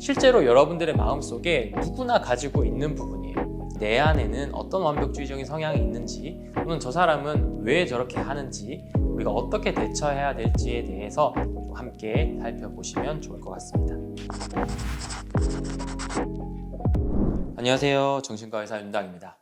실제로 여러분들의 마음속에 누구나 가지고 있는 부분이에요. 내 안에는 어떤 완벽주의적인 성향이 있는지, 또는 저 사람은 왜 저렇게 하는지, 우리가 어떻게 대처해야 될지에 대해서 함께 살펴보시면 좋을 것 같습니다. 안녕하세요. 정신과 의사 윤당입니다.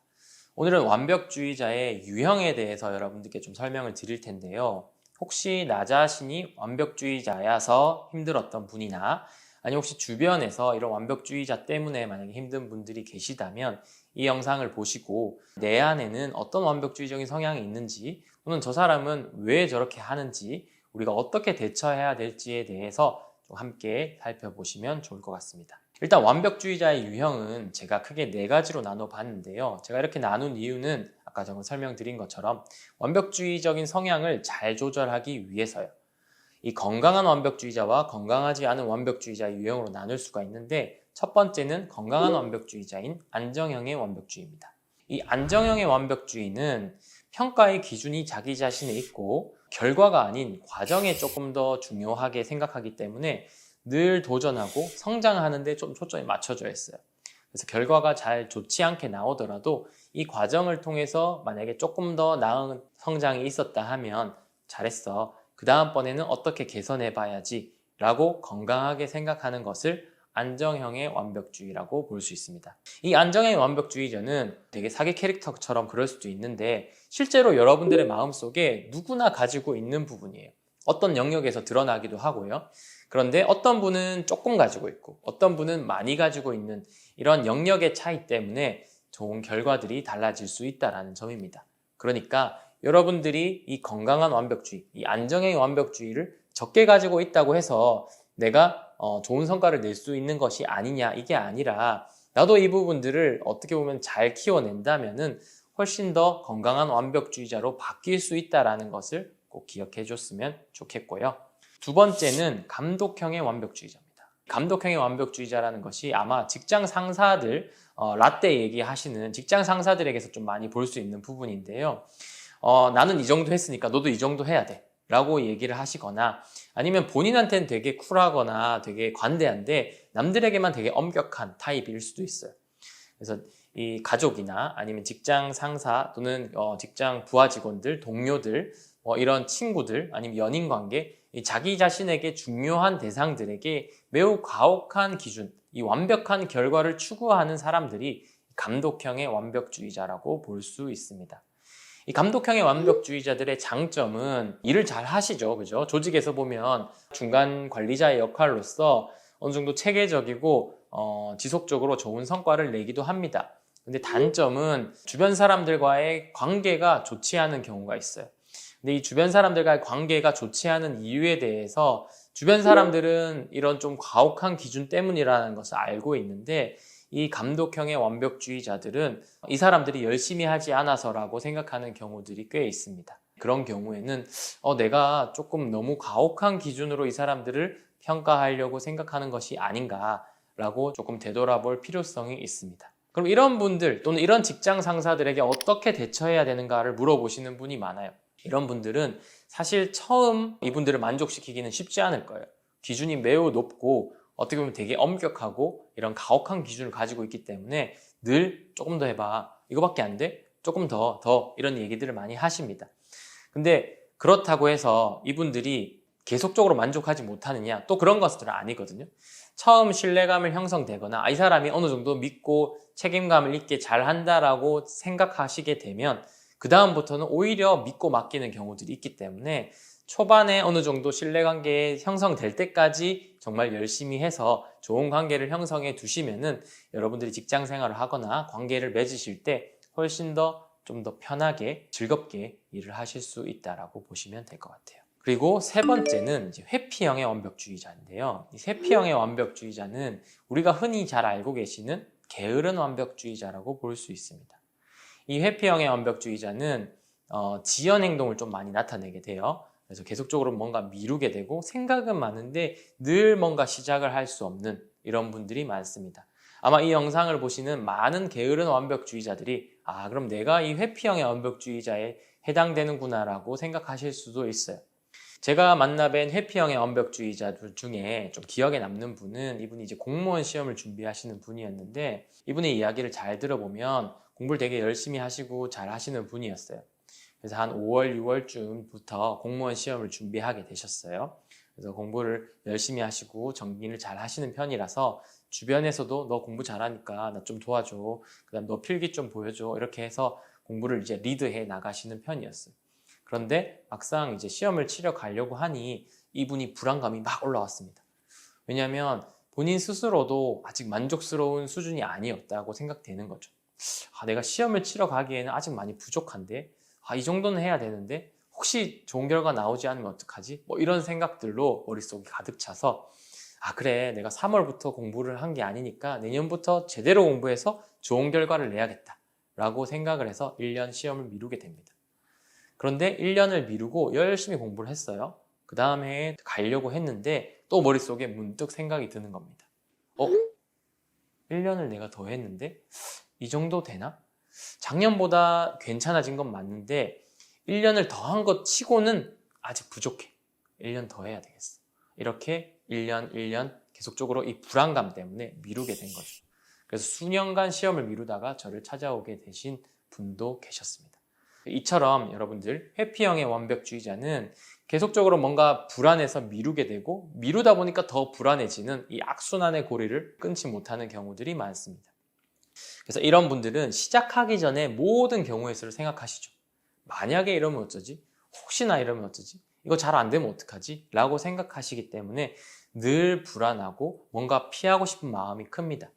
오늘은 완벽주의자의 유형에 대해서 여러분들께 좀 설명을 드릴 텐데요. 혹시 나 자신이 완벽주의자여서 힘들었던 분이나 아니 혹시 주변에서 이런 완벽주의자 때문에 만약에 힘든 분들이 계시다면 이 영상을 보시고 내 안에는 어떤 완벽주의적인 성향이 있는지, 또는 저 사람은 왜 저렇게 하는지, 우리가 어떻게 대처해야 될지에 대해서 좀 함께 살펴보시면 좋을 것 같습니다. 일단 완벽주의자의 유형은 제가 크게 4가지로 나눠 봤는데요. 제가 이렇게 나눈 이유는 아까 제가 설명드린 것처럼 완벽주의적인 성향을 잘 조절하기 위해서요. 이 건강한 완벽주의자와 건강하지 않은 완벽주의자의 유형으로 나눌 수가 있는데, 첫 번째는 건강한 완벽주의자인 안정형의 완벽주의입니다. 이 안정형의 완벽주의는 평가의 기준이 자기 자신에 있고 결과가 아닌 과정에 조금 더 중요하게 생각하기 때문에 늘 도전하고 성장하는 데 좀 초점이 맞춰져 있어요. 그래서 결과가 잘 좋지 않게 나오더라도 이 과정을 통해서 만약에 조금 더 나은 성장이 있었다 하면 잘했어, 그 다음번에는 어떻게 개선해 봐야지 라고 건강하게 생각하는 것을 안정형의 완벽주의라고 볼 수 있습니다. 이 안정형의 완벽주의자는 되게 사기 캐릭터처럼 그럴 수도 있는데, 실제로 여러분들의 마음속에 누구나 가지고 있는 부분이에요. 어떤 영역에서 드러나기도 하고요. 그런데 어떤 분은 조금 가지고 있고 어떤 분은 많이 가지고 있는 이런 영역의 차이 때문에 좋은 결과들이 달라질 수 있다는 점입니다. 그러니까 여러분들이 이 건강한 완벽주의, 이 안정형의 완벽주의를 적게 가지고 있다고 해서 내가 좋은 성과를 낼 수 있는 것이 아니냐, 이게 아니라 나도 이 부분들을 어떻게 보면 잘 키워낸다면은 훨씬 더 건강한 완벽주의자로 바뀔 수 있다는 것을 꼭 기억해 줬으면 좋겠고요. 두 번째는 감독형의 완벽주의자입니다. 감독형의 완벽주의자라는 것이 아마 직장 상사들, 라떼 얘기하시는 직장 상사들에게서 좀 많이 볼 수 있는 부분인데요. 나는 이 정도 했으니까 너도 이 정도 해야 돼 라고 얘기를 하시거나, 아니면 본인한테는 되게 쿨하거나 되게 관대한데 남들에게만 되게 엄격한 타입일 수도 있어요. 그래서 이 가족이나 아니면 직장 상사 또는 직장 부하 직원들, 동료들, 이런 친구들 아니면 연인 관계, 자기 자신에게 중요한 대상들에게 매우 가혹한 기준, 이 완벽한 결과를 추구하는 사람들이 감독형의 완벽주의자라고 볼 수 있습니다. 이 감독형의 완벽주의자들의 장점은 일을 잘 하시죠, 그죠? 조직에서 보면 중간 관리자의 역할로서 어느 정도 체계적이고 지속적으로 좋은 성과를 내기도 합니다. 근데 단점은 주변 사람들과의 관계가 좋지 않은 경우가 있어요. 근데 이 주변 사람들과의 관계가 좋지 않은 이유에 대해서 주변 사람들은 이런 좀 가혹한 기준 때문이라는 것을 알고 있는데, 이 감독형의 완벽주의자들은 이 사람들이 열심히 하지 않아서라고 생각하는 경우들이 꽤 있습니다. 그런 경우에는 내가 조금 너무 가혹한 기준으로 이 사람들을 평가하려고 생각하는 것이 아닌가라고 조금 되돌아볼 필요성이 있습니다. 그럼 이런 분들 또는 이런 직장 상사들에게 어떻게 대처해야 되는가를 물어보시는 분이 많아요. 이런 분들은 사실 처음 이분들을 만족시키기는 쉽지 않을 거예요. 기준이 매우 높고 어떻게 보면 되게 엄격하고 이런 가혹한 기준을 가지고 있기 때문에 늘 조금 더 해봐, 이거밖에 안 돼? 조금 더 이런 얘기들을 많이 하십니다. 근데 그렇다고 해서 이분들이 계속적으로 만족하지 못하느냐, 또 그런 것들은 아니거든요. 처음 신뢰감을 형성되거나 이 사람이 어느 정도 믿고 책임감을 있게 잘 한다라고 생각하시게 되면 그 다음부터는 오히려 믿고 맡기는 경우들이 있기 때문에 초반에 어느 정도 신뢰관계 형성될 때까지 정말 열심히 해서 좋은 관계를 형성해 두시면은 여러분들이 직장 생활을 하거나 관계를 맺으실 때 훨씬 더 좀 더 편하게 즐겁게 일을 하실 수 있다라고 보시면 될 것 같아요. 그리고 세 번째는 이제 회피형의 완벽주의자인데요. 이 회피형의 완벽주의자는 우리가 흔히 잘 알고 계시는 게으른 완벽주의자라고 볼 수 있습니다. 이 회피형의 완벽주의자는 지연 행동을 좀 많이 나타내게 돼요. 그래서 계속적으로 뭔가 미루게 되고 생각은 많은데 늘 뭔가 시작을 할 수 없는 이런 분들이 많습니다. 아마 이 영상을 보시는 많은 게으른 완벽주의자들이 그럼 내가 이 회피형의 완벽주의자에 해당되는구나 라고 생각하실 수도 있어요. 제가 만나뵌 회피형의 완벽주의자들 중에 좀 기억에 남는 분은 이분이 이제 공무원 시험을 준비하시는 분이었는데 이분의 이야기를 잘 들어보면 공부를 되게 열심히 하시고 잘 하시는 분이었어요. 그래서 한 5월, 6월쯤부터 공무원 시험을 준비하게 되셨어요. 그래서 공부를 열심히 하시고 정리를 잘 하시는 편이라서 주변에서도 너 공부 잘하니까 나 좀 도와줘. 그다음 너 필기 좀 보여줘. 이렇게 해서 공부를 이제 리드해 나가시는 편이었어요. 그런데 막상 이제 시험을 치러 가려고 하니 이분이 불안감이 막 올라왔습니다. 왜냐하면 본인 스스로도 아직 만족스러운 수준이 아니었다고 생각되는 거죠. 내가 시험을 치러 가기에는 아직 많이 부족한데, 이 정도는 해야 되는데, 혹시 좋은 결과 나오지 않으면 어떡하지? 뭐 이런 생각들로 머릿속이 가득 차서, 그래, 내가 3월부터 공부를 한 게 아니니까 내년부터 제대로 공부해서 좋은 결과를 내야겠다. 라고 생각을 해서 1년 시험을 미루게 됩니다. 그런데 1년을 미루고 열심히 공부를 했어요. 그 다음 해에 가려고 했는데 또 머릿속에 문득 생각이 드는 겁니다. 1년을 내가 더 했는데 이 정도 되나? 작년보다 괜찮아진 건 맞는데 1년을 더 한 것 치고는 아직 부족해. 1년 더 해야 되겠어. 이렇게 1년, 1년 계속적으로 이 불안감 때문에 미루게 된 거죠. 그래서 수년간 시험을 미루다가 저를 찾아오게 되신 분도 계셨습니다. 이처럼 여러분들 회피형의 완벽주의자는 계속적으로 뭔가 불안해서 미루게 되고 미루다 보니까 더 불안해지는 이 악순환의 고리를 끊지 못하는 경우들이 많습니다. 그래서 이런 분들은 시작하기 전에 모든 경우의 수를 생각하시죠. 만약에 이러면 어쩌지? 혹시나 이러면 어쩌지? 이거 잘 안 되면 어떡하지? 라고 생각하시기 때문에 늘 불안하고 뭔가 피하고 싶은 마음이 큽니다.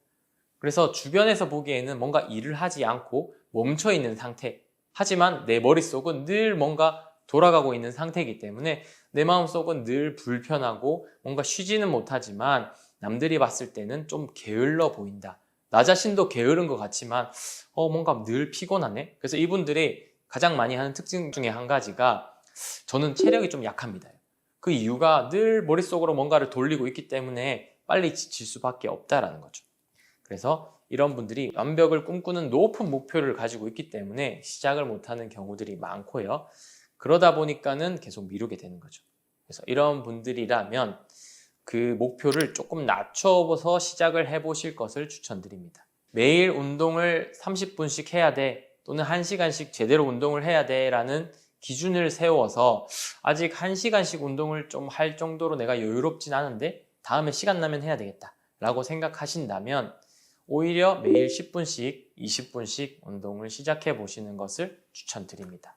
그래서 주변에서 보기에는 뭔가 일을 하지 않고 멈춰 있는 상태, 하지만 내 머릿속은 늘 뭔가 돌아가고 있는 상태이기 때문에 내 마음속은 늘 불편하고 뭔가 쉬지는 못하지만 남들이 봤을 때는 좀 게을러 보인다. 나 자신도 게으른 것 같지만 뭔가 늘 피곤하네. 그래서 이분들이 가장 많이 하는 특징 중에 한 가지가 저는 체력이 좀 약합니다. 그 이유가 늘 머릿속으로 뭔가를 돌리고 있기 때문에 빨리 지칠 수밖에 없다라는 거죠. 그래서 이런 분들이 완벽을 꿈꾸는 높은 목표를 가지고 있기 때문에 시작을 못하는 경우들이 많고요. 그러다 보니까는 계속 미루게 되는 거죠. 그래서 이런 분들이라면 그 목표를 조금 낮춰서 시작을 해보실 것을 추천드립니다. 매일 운동을 30분씩 해야 돼, 또는 1시간씩 제대로 운동을 해야 돼 라는 기준을 세워서 아직 1시간씩 운동을 좀 할 정도로 내가 여유롭진 않은데 다음에 시간 나면 해야 되겠다 라고 생각하신다면 오히려 매일 10분씩, 20분씩 운동을 시작해 보시는 것을 추천드립니다.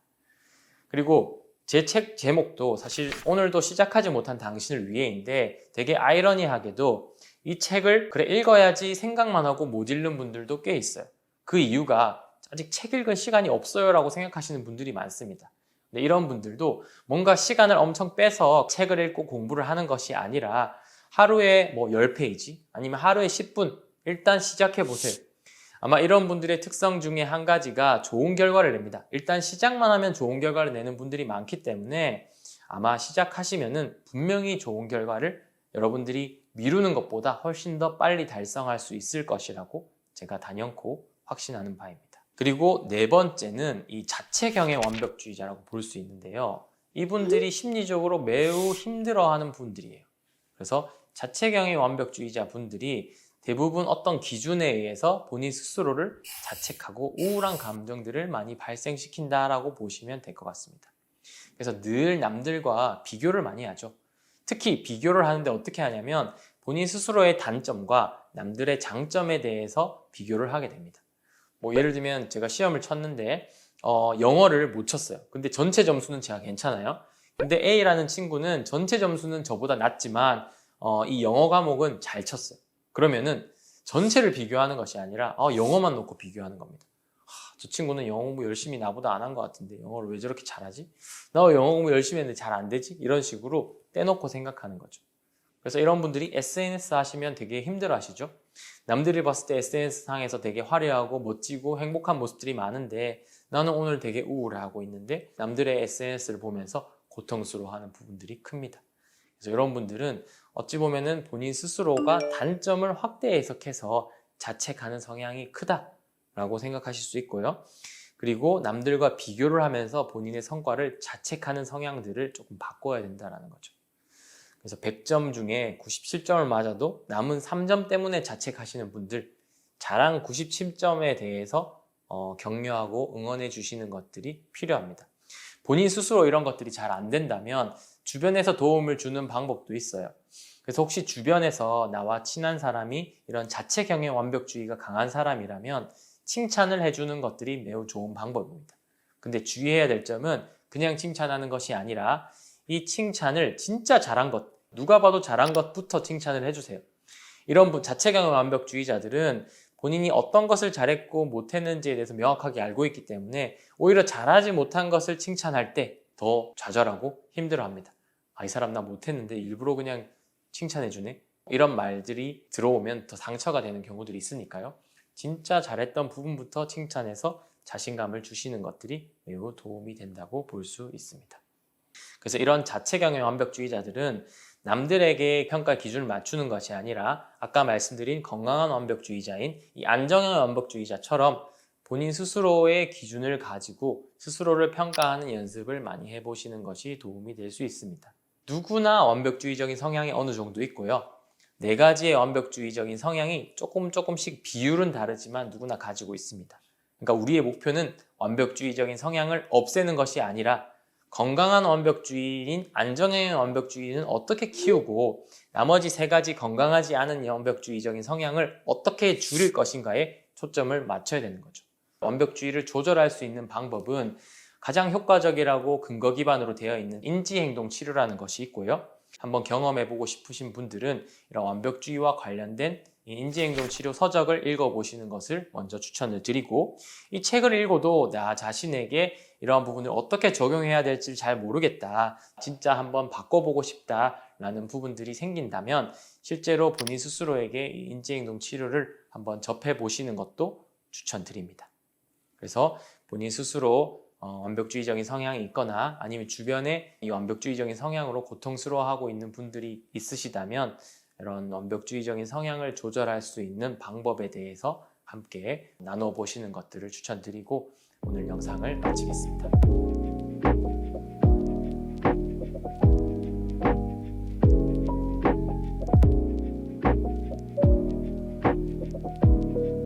그리고 제 책 제목도 사실 오늘도 시작하지 못한 당신을 위해인데 되게 아이러니하게도 이 책을 그래 읽어야지 생각만 하고 못 읽는 분들도 꽤 있어요. 그 이유가 아직 책 읽을 시간이 없어요 라고 생각하시는 분들이 많습니다. 근데 이런 분들도 뭔가 시간을 엄청 빼서 책을 읽고 공부를 하는 것이 아니라 하루에 10페이지 아니면 하루에 10분 일단 시작해 보세요. 아마 이런 분들의 특성 중에 한 가지가 좋은 결과를 냅니다. 일단 시작만 하면 좋은 결과를 내는 분들이 많기 때문에 아마 시작하시면은 분명히 좋은 결과를 여러분들이 미루는 것보다 훨씬 더 빨리 달성할 수 있을 것이라고 제가 단연코 확신하는 바입니다. 그리고 네 번째는 이 자체경의 완벽주의자라고 볼 수 있는데요. 이분들이 심리적으로 매우 힘들어하는 분들이에요. 그래서 자체경의 완벽주의자 분들이 대부분 어떤 기준에 의해서 본인 스스로를 자책하고 우울한 감정들을 많이 발생시킨다라고 보시면 될 것 같습니다. 그래서 늘 남들과 비교를 많이 하죠. 특히 비교를 하는데 어떻게 하냐면 본인 스스로의 단점과 남들의 장점에 대해서 비교를 하게 됩니다. 예를 들면 제가 시험을 쳤는데 영어를 못 쳤어요. 근데 전체 점수는 제가 괜찮아요. 근데 A라는 친구는 전체 점수는 저보다 낮지만 이 영어 과목은 잘 쳤어요. 그러면은 전체를 비교하는 것이 아니라 영어만 놓고 비교하는 겁니다. 저 친구는 영어 공부 열심히 나보다 안 한 것 같은데 영어를 왜 저렇게 잘하지? 나 영어 공부 열심히 했는데 잘 안 되지? 이런 식으로 떼놓고 생각하는 거죠. 그래서 이런 분들이 SNS 하시면 되게 힘들어 하시죠. 남들이 봤을 때 SNS 상에서 되게 화려하고 멋지고 행복한 모습들이 많은데 나는 오늘 되게 우울해하고 있는데 남들의 SNS를 보면서 고통스러워하는 부분들이 큽니다. 그래서 이런 분들은 어찌 보면은 본인 스스로가 단점을 확대 해석해서 자책하는 성향이 크다라고 생각하실 수 있고요. 그리고 남들과 비교를 하면서 본인의 성과를 자책하는 성향들을 조금 바꿔야 된다는 거죠. 그래서 100점 중에 97점을 맞아도 남은 3점 때문에 자책하시는 분들, 자랑 97점에 대해서 격려하고 응원해 주시는 것들이 필요합니다. 본인 스스로 이런 것들이 잘 안 된다면 주변에서 도움을 주는 방법도 있어요. 그래서 혹시 주변에서 나와 친한 사람이 이런 자책형의 완벽주의가 강한 사람이라면 칭찬을 해주는 것들이 매우 좋은 방법입니다. 근데 주의해야 될 점은 그냥 칭찬하는 것이 아니라 이 칭찬을 진짜 잘한 것, 누가 봐도 잘한 것부터 칭찬을 해주세요. 이런 자책형의 완벽주의자들은 본인이 어떤 것을 잘했고 못했는지에 대해서 명확하게 알고 있기 때문에 오히려 잘하지 못한 것을 칭찬할 때 더 좌절하고 힘들어합니다. 이 사람 나 못했는데 일부러 그냥 칭찬해주네? 이런 말들이 들어오면 더 상처가 되는 경우들이 있으니까요. 진짜 잘했던 부분부터 칭찬해서 자신감을 주시는 것들이 매우 도움이 된다고 볼 수 있습니다. 그래서 이런 자책형의 완벽주의자들은 남들에게 평가 기준을 맞추는 것이 아니라 아까 말씀드린 건강한 완벽주의자인 이 안정형의 완벽주의자처럼 본인 스스로의 기준을 가지고 스스로를 평가하는 연습을 많이 해보시는 것이 도움이 될 수 있습니다. 누구나 완벽주의적인 성향이 어느 정도 있고요. 4가지의 완벽주의적인 성향이 조금씩 비율은 다르지만 누구나 가지고 있습니다. 그러니까 우리의 목표는 완벽주의적인 성향을 없애는 것이 아니라 건강한 완벽주의인 안정형의 완벽주의는 어떻게 키우고 나머지 3가지 건강하지 않은 완벽주의적인 성향을 어떻게 줄일 것인가에 초점을 맞춰야 되는 거죠. 완벽주의를 조절할 수 있는 방법은 가장 효과적이라고 근거 기반으로 되어 있는 인지행동 치료라는 것이 있고요. 한번 경험해보고 싶으신 분들은 이런 완벽주의와 관련된 인지행동 치료 서적을 읽어보시는 것을 먼저 추천을 드리고, 이 책을 읽어도 나 자신에게 이러한 부분을 어떻게 적용해야 될지 잘 모르겠다, 진짜 한번 바꿔보고 싶다라는 부분들이 생긴다면 실제로 본인 스스로에게 이 인지행동 치료를 한번 접해보시는 것도 추천드립니다. 그래서 본인 스스로 완벽주의적인 성향이 있거나 아니면 주변에 이 완벽주의적인 성향으로 고통스러워하고 있는 분들이 있으시다면 이런 완벽주의적인 성향을 조절할 수 있는 방법에 대해서 함께 나눠보시는 것들을 추천드리고 오늘 영상을 마치겠습니다.